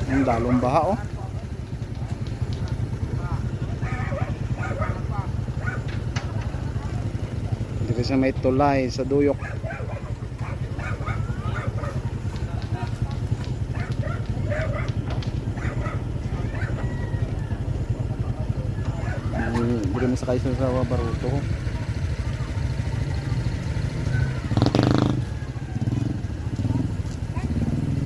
Ang dalong baha oh. Dito sa may tulay sa Duyok. Dito mo sakay sa Baruto.